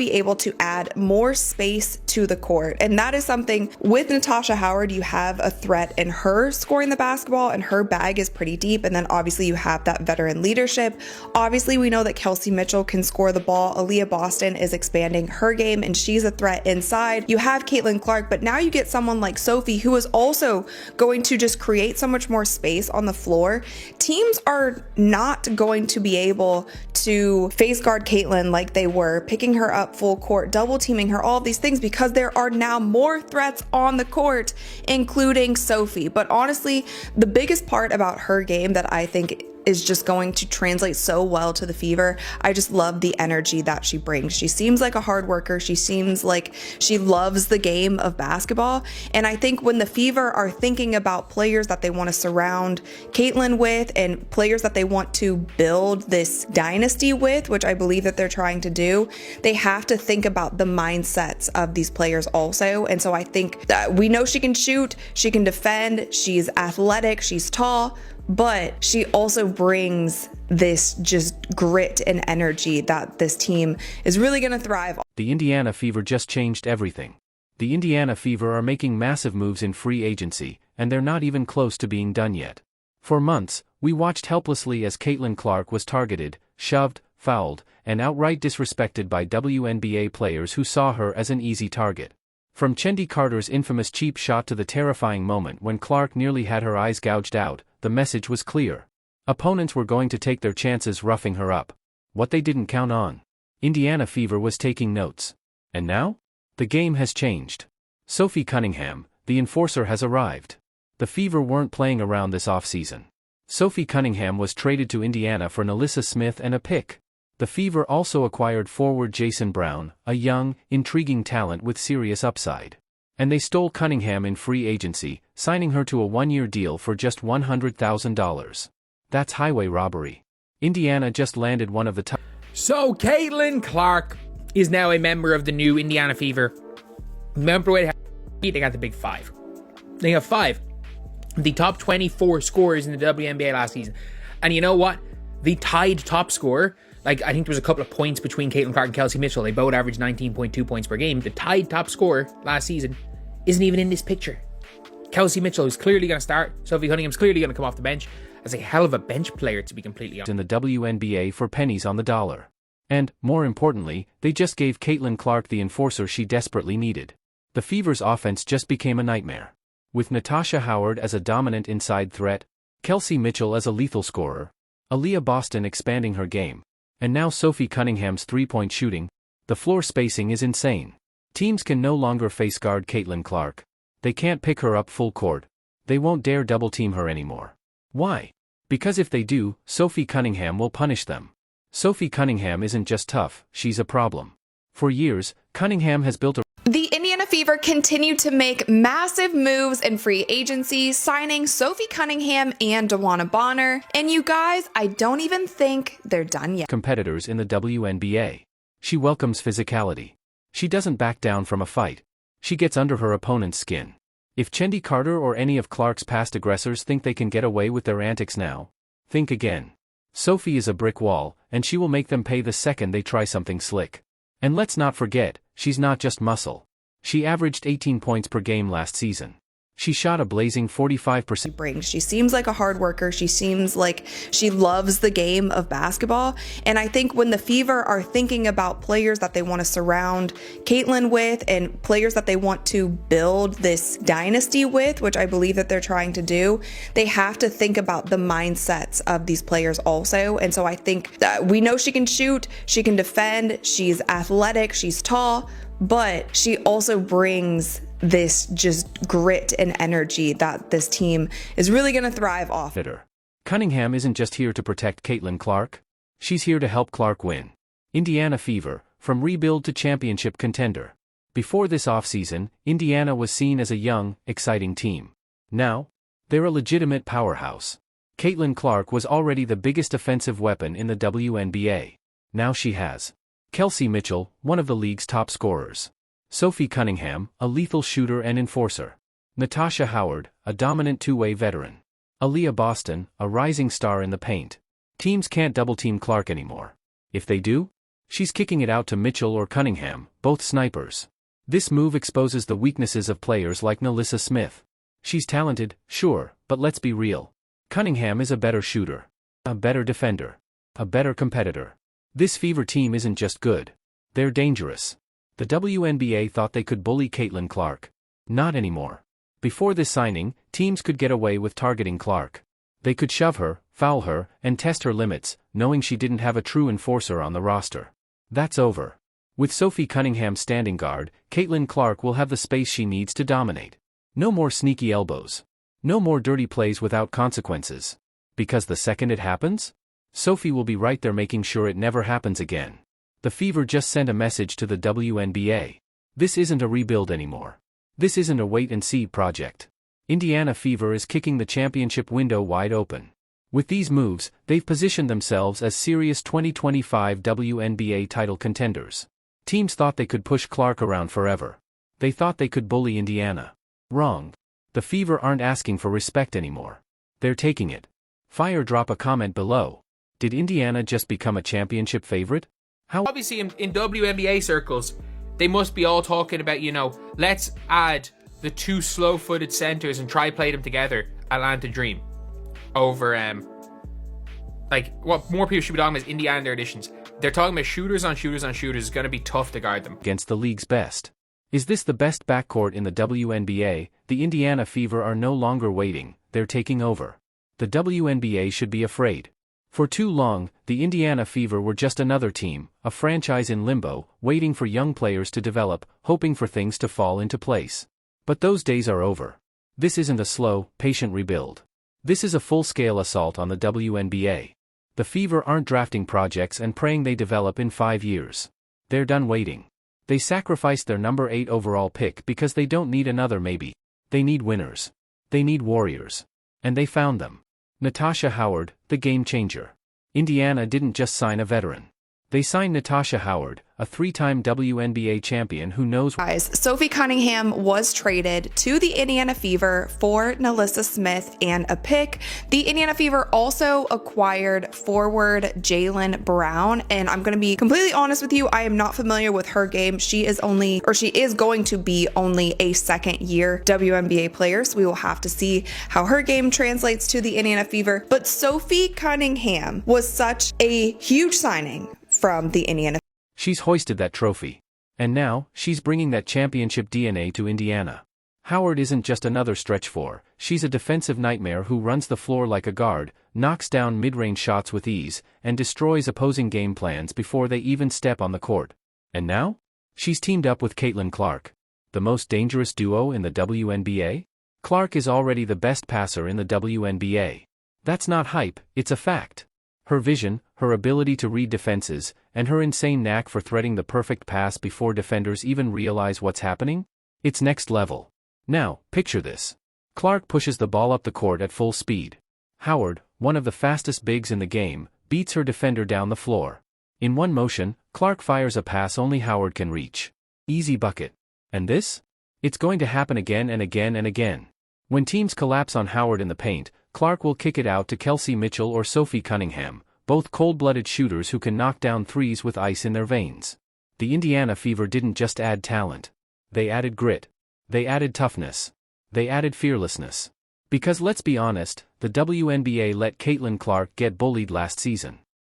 be able to add more space to the court. And that is something with Natasha Howard, you have a threat in her scoring the basketball, and her bag is pretty deep. And then obviously you have that veteran leadership. Obviously we know that Kelsey Mitchell can score the ball. Aaliyah Boston is expanding her game and she's a threat inside. You have Caitlin Clark, but now you get someone like Sophie who is also going to just create so much more space on the floor. Teams are not going to be able to face guard Caitlin like they were, picking her up full court, double teaming her, all of these things, because there are now more threats on the court, including Sophie. But honestly, the biggest part about her game that I think is just going to translate so well to the Fever, I just love the energy that she brings. She seems like a hard worker. She seems like she loves the game of basketball. And I think when the Fever are thinking about players that they want to surround Caitlin with and players that they want to build this dynasty with, which I believe that they're trying to do, they have to think about the mindsets of these players also. And so I think that we know she can shoot, she can defend, she's athletic, she's tall, but she also brings this just grit and energy that this team is really going to thrive on. The Indiana Fever just changed everything. The Indiana Fever are making massive moves in free agency, and they're not even close to being done yet. For months, we watched helplessly as Caitlin Clark was targeted, shoved, fouled, and outright disrespected by WNBA players who saw her as an easy target. From Chendi Carter's infamous cheap shot to the terrifying moment when Clark nearly had her eyes gouged out, the message was clear. Opponents were going to take their chances roughing her up. What they didn't count on. Indiana Fever was taking notes. And now? The game has changed. Sophie Cunningham, the enforcer, has arrived. The Fever weren't playing around this offseason. Sophie Cunningham was traded to Indiana for Nalissa Smith and a pick. The Fever also acquired forward Jason Brown, a young, intriguing talent with serious upside. And they stole Cunningham in free agency, signing her to a one-year deal for just $100,000. That's highway robbery. Indiana just landed one of the top. So Caitlin Clark is now a member of the new Indiana Fever. Remember what they got the big five. They have five of the top 24 scorers in the WNBA last season. And you know what? The tied top scorer, like I think there was a couple of points between Caitlin Clark and Kelsey Mitchell. They both averaged 19.2 points per game. The tied top scorer last season isn't even in this picture. Kelsey Mitchell is clearly going to start. Sophie Cunningham's clearly going to come off the bench. As a hell of a bench player, to be completely honest. In the WNBA for pennies on the dollar. And, more importantly, they just gave Caitlin Clark the enforcer she desperately needed. The Fever's offense just became a nightmare. With Natasha Howard as a dominant inside threat, Kelsey Mitchell as a lethal scorer, Aaliyah Boston expanding her game, and now Sophie Cunningham's three-point shooting, the floor spacing is insane. Teams can no longer face guard Caitlin Clark. They can't pick her up full court. They won't dare double-team her anymore. Why? Because if they do, Sophie Cunningham will punish them. Sophie Cunningham isn't just tough, she's a problem. For years, Cunningham has built a The Indiana Fever continue to make massive moves in free agency, signing Sophie Cunningham and DeWanna Bonner. And you guys, I don't even think they're done yet. Competitors in the WNBA. She welcomes physicality. She doesn't back down from a fight. She gets under her opponent's skin. If Chendi Carter or any of Clark's past aggressors think they can get away with their antics now, think again. Sophie is a brick wall, and she will make them pay the second they try something slick. And let's not forget, she's not just muscle. She averaged 18 points per game last season. She shot a blazing 45%. She seems like a hard worker. She seems like she loves the game of basketball. And I think when the Fever are thinking about players that they want to surround Caitlin with and players that they want to build this dynasty with, which I believe that they're trying to do, they have to think about the mindsets of these players also. And so I think that we know she can shoot, she can defend, she's athletic, she's tall, but she also brings this just grit and energy that this team is really going to thrive off. Cunningham isn't just here to protect Caitlin Clark. She's here to help Clark win. Indiana Fever, from rebuild to championship contender. Before this offseason, Indiana was seen as a young, exciting team. Now, they're a legitimate powerhouse. Caitlin Clark was already the biggest offensive weapon in the WNBA. Now she has Kelsey Mitchell, one of the league's top scorers. Sophie Cunningham, a lethal shooter and enforcer. Natasha Howard, a dominant two-way veteran. Aaliyah Boston, a rising star in the paint. Teams can't double-team Clark anymore. If they do, She's kicking it out to Mitchell or Cunningham, both snipers. This move exposes the weaknesses of players like Melissa Smith. She's talented, sure, but let's be real. Cunningham is a better shooter, a better defender, a better competitor. This Fever team isn't just good. They're dangerous. The WNBA thought they could bully Caitlin Clark. Not anymore. Before this signing, teams could get away with targeting Clark. They could shove her, foul her, and test her limits, knowing she didn't have a true enforcer on the roster. That's over. With Sophie Cunningham standing guard, Caitlin Clark will have the space she needs to dominate. No more sneaky elbows. No more dirty plays without consequences. Because the second it happens, Sophie will be right there making sure it never happens again. The Fever just sent a message to the WNBA. This isn't a rebuild anymore. This isn't a wait-and-see project. Indiana Fever is kicking the championship window wide open. With these moves, they've positioned themselves as serious 2025 WNBA title contenders. Teams thought they could push Clark around forever. They thought they could bully Indiana. Wrong. The Fever aren't asking for respect anymore. They're taking it. Fire drop a comment below. Did Indiana just become a championship favorite? How? Obviously, in WNBA circles, they must be all talking about, let's add the two slow-footed centers and try play them together, Atlanta Dream. Over, what more people should be talking about is Indiana their additions. They're talking about shooters on shooters on shooters. It's going to be tough to guard them. Against the league's best. Is this the best backcourt in the WNBA? The Indiana Fever are no longer waiting, they're taking over. The WNBA should be afraid. For too long, the Indiana Fever were just another team, a franchise in limbo, waiting for young players to develop, hoping for things to fall into place. But those days are over. This isn't a slow, patient rebuild. This is a full-scale assault on the WNBA. The Fever aren't drafting projects and praying they develop in 5 years. They're done waiting. They sacrificed their number 8 overall pick because they don't need another maybe. They need winners. They need warriors. And they found them. Natasha Howard, the game changer. Indiana didn't just sign a veteran. They signed Natasha Howard, a 3-time WNBA champion who knows. Guys, Sophie Cunningham was traded to the Indiana Fever for Melissa Smith and a pick. The Indiana Fever also acquired forward Jaylen Brown, and I'm going to be completely honest with you, I am not familiar with her game. She is going to be only a second-year WNBA player, so we will have to see how her game translates to the Indiana Fever. But Sophie Cunningham was such a huge signing from the Indiana. She's hoisted that trophy. And now, she's bringing that championship DNA to Indiana. Howard isn't just another stretch four, she's a defensive nightmare who runs the floor like a guard, knocks down mid-range shots with ease, and destroys opposing game plans before they even step on the court. And now? She's teamed up with Caitlin Clark. The most dangerous duo in the WNBA? Clark is already the best passer in the WNBA. That's not hype, it's a fact. Her vision, her ability to read defenses, and her insane knack for threading the perfect pass before defenders even realize what's happening? It's next level. Now, picture this. Clark pushes the ball up the court at full speed. Howard, one of the fastest bigs in the game, beats her defender down the floor. In one motion, Clark fires a pass only Howard can reach. Easy bucket. And this? It's going to happen again and again and again. When teams collapse on Howard in the paint, Clark will kick it out to Kelsey Mitchell or Sophie Cunningham, both cold-blooded shooters who can knock down threes with ice in their veins. The Indiana Fever didn't just add talent. They added grit. They added toughness. They added fearlessness. Because let's be honest, the WNBA let Caitlin Clark get bullied last season.